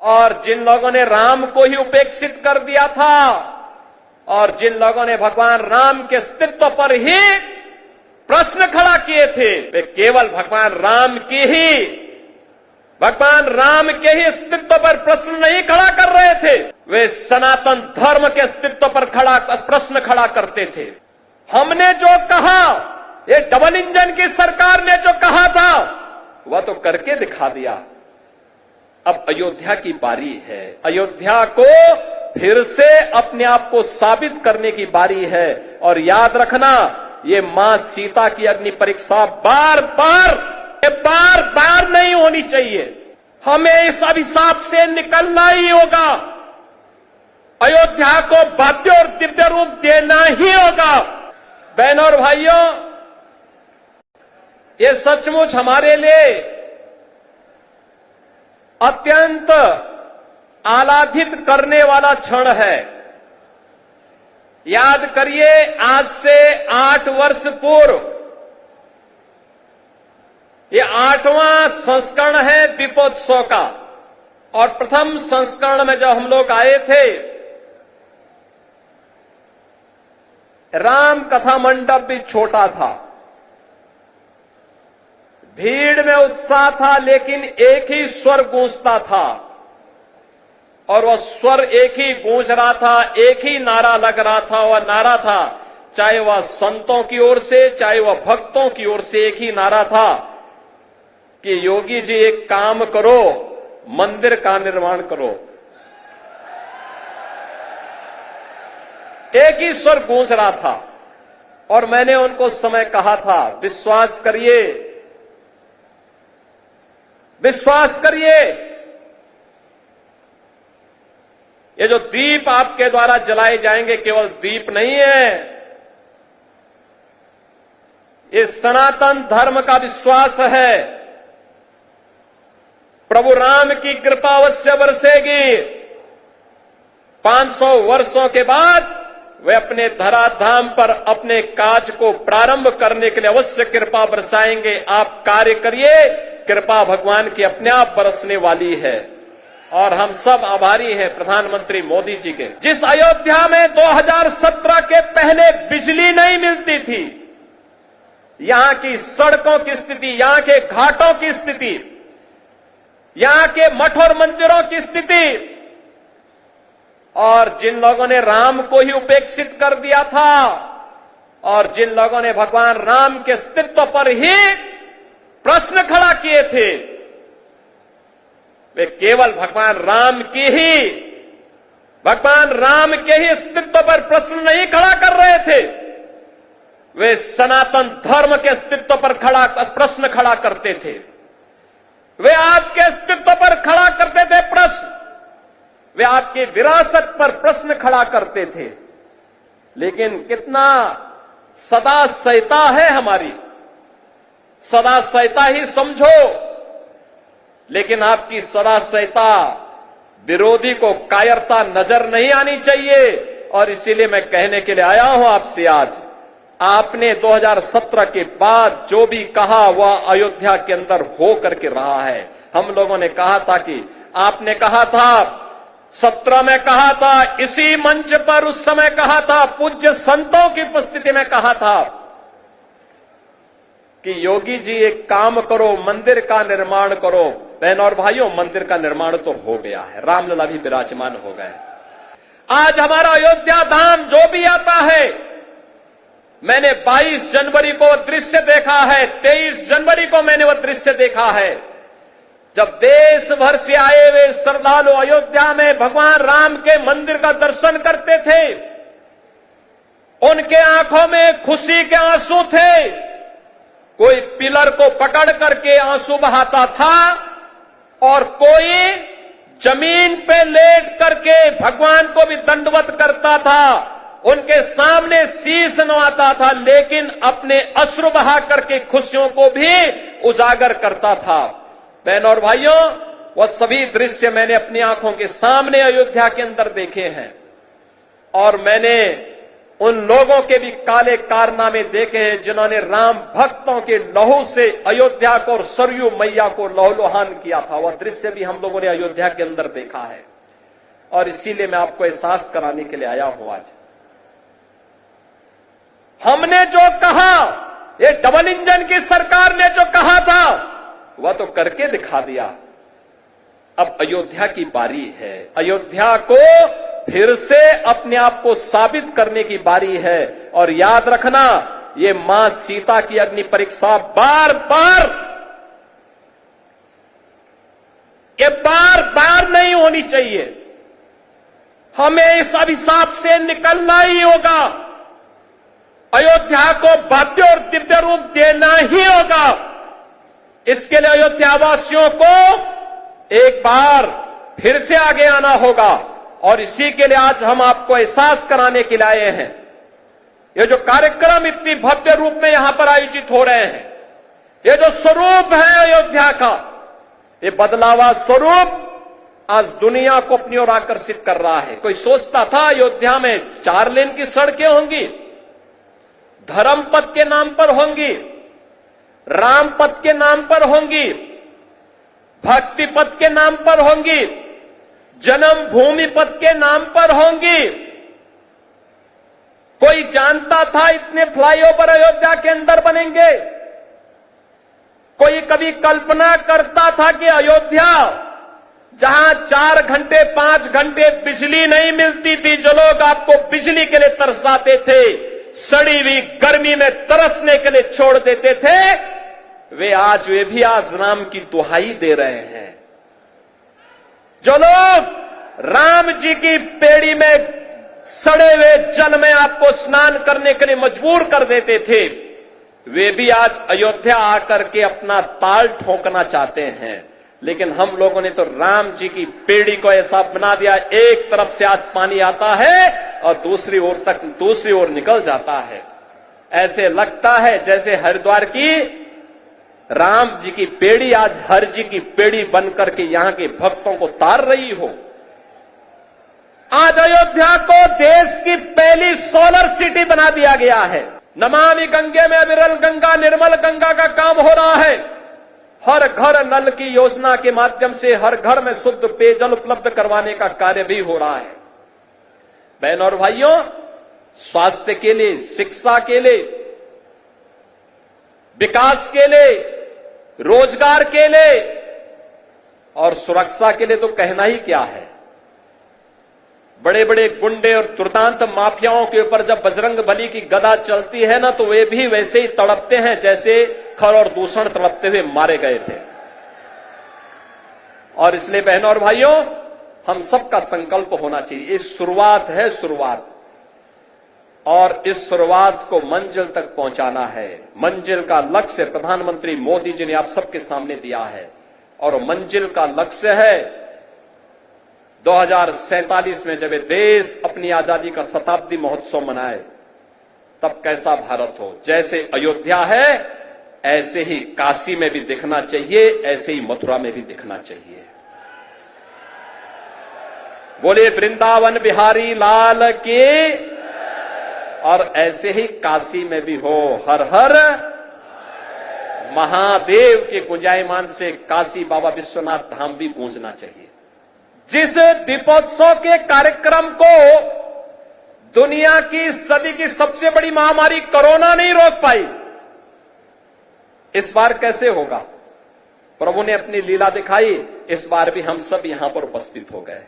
और जिन लोगों ने राम को ही उपेक्षित कर दिया था और जिन लोगों ने भगवान राम के अस्तित्व पर ही प्रश्न खड़ा किए थे, वे केवल भगवान राम के ही अस्तित्व पर प्रश्न नहीं खड़ा कर रहे थे, वे सनातन धर्म के अस्तित्व पर प्रश्न खड़ा करते थे। हमने जो कहा, ये डबल इंजन की सरकार ने जो कहा था वह तो करके दिखा दिया। अब अयोध्या की बारी है। अयोध्या को फिर से अपने आप को साबित करने की बारी है। और याद रखना, ये मां सीता की अग्नि परीक्षा बार बार नहीं होनी चाहिए। हमें इस अभिशाप से निकलना ही होगा। अयोध्या को भव्य और दिव्य रूप देना ही होगा। बहनों और भाइयों, ये सचमुच हमारे लिए अत्यंत आह्लादित करने वाला क्षण है। याद करिए, आज से 8 वर्ष पूर्व ये 8वां संस्करण है दीपोत्सव का। और प्रथम संस्करण में जब हम लोग आए थे, राम कथा मंडप भी छोटा था, भीड़ में उत्साह था, लेकिन एक ही स्वर गूंजता था। और वह स्वर एक ही गूंज रहा था, एक ही नारा लग रहा था। वह नारा था, चाहे वह संतों की ओर से, चाहे वह भक्तों की ओर से, एक ही नारा था कि योगी जी एक काम करो, मंदिर का निर्माण करो। एक ही स्वर गूंज रहा था। और मैंने उनको उस समय कहा था, विश्वास करिए, ये जो दीप आपके द्वारा जलाए जाएंगे केवल दीप नहीं है, ये सनातन धर्म का विश्वास है। प्रभु राम की कृपा अवश्य बरसेगी। 500 वर्षों के बाद वे अपने धराधाम पर अपने काज को प्रारंभ करने के लिए अवश्य कृपा बरसाएंगे। आप कार्य करिए, कृपा भगवान की अपने आप बरसने वाली है। और हम सब आभारी हैं प्रधानमंत्री मोदी जी के। जिस अयोध्या में 2017 के पहले बिजली नहीं मिलती थी, यहां की सड़कों की स्थिति, यहां के घाटों की स्थिति, यहां के मठ और मंदिरों की स्थिति, और जिन लोगों ने राम को ही उपेक्षित कर दिया था और जिन लोगों ने भगवान राम के अस्तित्व पर ही प्रश्न खड़ा किए थे, वे केवल भगवान राम के ही अस्तित्व पर प्रश्न नहीं खड़ा कर रहे थे, वे सनातन धर्म के अस्तित्व पर प्रश्न खड़ा करते थे। वे आपके अस्तित्व पर खड़ा करते थे प्रश्न, वे आपकी विरासत पर प्रश्न खड़ा करते थे। लेकिन कितना सदा सहता है हमारी, सदा सहता ही समझो, लेकिन आपकी सदा सहता विरोधी को कायरता नजर नहीं आनी चाहिए। और इसीलिए मैं कहने के लिए आया हूं आपसे आज, आपने 2017 के बाद जो भी कहा वह अयोध्या के अंदर हो करके रहा है। हम लोगों ने कहा था कि आपने कहा था, 17 में कहा था, इसी मंच पर उस समय कहा था, पूज्य संतों की उपस्थिति में कहा था कि योगी जी एक काम करो, मंदिर का निर्माण करो। बहनों और भाइयों, मंदिर का निर्माण तो हो गया है, रामलला भी विराजमान हो गए। आज हमारा अयोध्या धाम जो भी आता है, मैंने 22 जनवरी को दृश्य देखा है, 23 जनवरी को मैंने वह दृश्य देखा है, जब देश भर से आए हुए श्रद्धालु अयोध्या में भगवान राम के मंदिर का दर्शन करते थे। उनके आंखों में खुशी के आंसू थे। कोई पिलर को पकड़ करके आंसू बहाता था और कोई जमीन पे लेट करके भगवान को भी दंडवत करता था, उनके सामने शीश नवाता था, लेकिन अपने अश्रु बहा करके खुशियों को भी उजागर करता था। बहनों और भाइयों, वह सभी दृश्य मैंने अपनी आंखों के सामने अयोध्या के अंदर देखे हैं। और मैंने उन लोगों के भी काले कारनामे देखे हैं जिन्होंने राम भक्तों के लहू से अयोध्या को और सरयू मैया को लहूलुहान किया था। वह दृश्य भी हम लोगों ने अयोध्या के अंदर देखा है और इसीलिए मैं आपको एहसास कराने के लिए आया हूं। आज हमने जो कहा, ये डबल इंजन की सरकार ने जो कहा था वह तो करके दिखा दिया। अब अयोध्या की बारी है। अयोध्या को फिर से अपने आप को साबित करने की बारी है। और याद रखना, ये मां सीता की अग्नि परीक्षा बार बार नहीं होनी चाहिए। हमें इस अभिशाप से निकलना ही होगा। अयोध्या को भव्य और दिव्य रूप देना ही होगा। इसके लिए अयोध्या वासियों को एक बार फिर से आगे आना होगा और इसी के लिए आज हम आपको एहसास कराने के लिए आए हैं। ये जो कार्यक्रम इतनी भव्य रूप में यहां पर आयोजित हो रहे हैं, ये जो स्वरूप है अयोध्या का, ये बदलावा स्वरूप आज दुनिया को अपनी ओर आकर्षित कर रहा है। कोई सोचता था अयोध्या में 4 लेन की सड़कें होंगी, धर्म पथ के नाम पर होंगी, राम पथ के नाम पर होंगी, भक्ति पथ के नाम पर होंगी, जन्मभूमि पथ के नाम पर होंगी। कोई जानता था इतने फ्लाईओवर अयोध्या के अंदर बनेंगे? कोई कभी कल्पना करता था कि अयोध्या, जहां 4 घंटे 5 घंटे बिजली नहीं मिलती थी, जो लोग आपको बिजली के लिए तरसाते थे, सड़ी हुई गर्मी में तरसने के लिए छोड़ देते थे, वे भी आज राम की दुहाई दे रहे हैं। जो लोग राम जी की पेड़ी में सड़े हुए जल में आपको स्नान करने के लिए मजबूर कर देते थे, वे भी आज अयोध्या आकर के अपना ताल ठोकना चाहते हैं। लेकिन हम लोगों ने तो राम जी की पेड़ी को ऐसा बना दिया, एक तरफ से आज पानी आता है और दूसरी ओर निकल जाता है। ऐसे लगता है जैसे हरिद्वार की राम जी की पेड़ी आज हर जी की पेड़ी बनकर के यहां के भक्तों को तार रही हो। आज अयोध्या को देश की पहली सोलर सिटी बना दिया गया है। नमामि गंगे में विरल गंगा, निर्मल गंगा का काम हो रहा है। हर घर नल की योजना के माध्यम से हर घर में शुद्ध पेयजल उपलब्ध करवाने का कार्य भी हो रहा है। बहनों और भाइयों, स्वास्थ्य के लिए, शिक्षा के लिए, विकास के लिए, रोजगार के लिए और सुरक्षा के लिए तो कहना ही क्या है। बड़े बड़े गुंडे और दुर्दांत माफियाओं के ऊपर जब बजरंग बली की गदा चलती है ना, तो वे भी वैसे ही तड़पते हैं जैसे खर और दूषण तड़पते हुए मारे गए थे। और इसलिए बहनों और भाइयों, हम सबका संकल्प होना चाहिए। ये शुरुआत है, शुरुआत, और इस शुरुआत को मंजिल तक पहुंचाना है। मंजिल का लक्ष्य प्रधानमंत्री मोदी जी ने आप सबके सामने दिया है और मंजिल का लक्ष्य है 2047 में जब देश अपनी आजादी का शताब्दी महोत्सव मनाए, तब कैसा भारत हो। जैसे अयोध्या है ऐसे ही काशी में भी दिखना चाहिए, ऐसे ही मथुरा में भी दिखना चाहिए। बोले वृंदावन बिहारी लाल की। और ऐसे ही काशी में भी हो, हर हर महादेव के गुंजायमान से काशी बाबा विश्वनाथ धाम भी गूंजना चाहिए। जिस दीपोत्सव के कार्यक्रम को दुनिया की सदी की सबसे बड़ी महामारी कोरोना नहीं रोक पाई, इस बार कैसे होगा? प्रभु ने अपनी लीला दिखाई, इस बार भी हम सब यहां पर उपस्थित हो गए।